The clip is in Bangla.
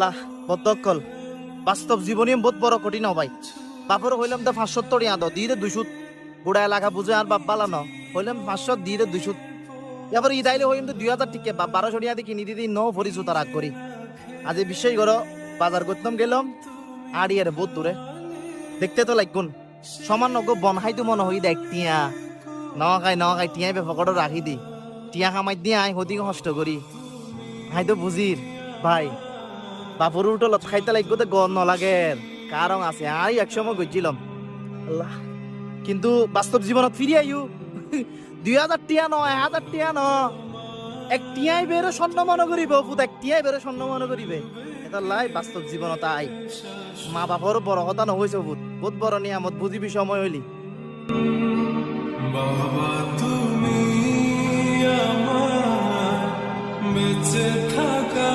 লাহ বদ্ধকল বাস্তব জীবনী বহুত বড় কঠিন হবাই বাপর হইলাম তো 570 টিয়া দো দিয়ে 200 বুড়া এলাকা বুঝে আর বাপ বালানো হইলাম 500 দিয়ে 200 এবার ইদাইলে হইম তো 2000 টিকে বাপ 1200 টিয়া দিয়ে কিনি দিদি ন ভরিছু তার আগ করি আজ এই বিশ্বাস করো বাজার করতাম গেলাম আড়িয়ারে বহুত দূরে দেখতে তো লাগুন সামান্য গো বন হাইতো মনে হই দেখ টিয়া ন খাই টিয়াই বেফকড় রাখি দি টিয়া কামাই দিয়ে আই হদি কষ্ট করি হাই তো বুঝির ভাই বাপুর উঠলত খাইতে লাগবে তো গন নলাগে কারণ আছে আর একসময় গেছিলাম আল্লাহ কিন্তু বাস্তব জীবনত ফিরে আইউ 2000 টিয়া ন 1000 টিয়া ন এক টিয়াই বেরো স্বর্ণ মনে করিব পুত এক টিয়াই বেরো স্বর্ণ মনে করিবে এটা লাই বাস্তব জীবনত আই মা বাপর বড় কথা নহইছে বহুত বহুত বড় নিয়ামত বুঝিবি সময় হইলি বাবা তুমি আমার বেঁচে থাকা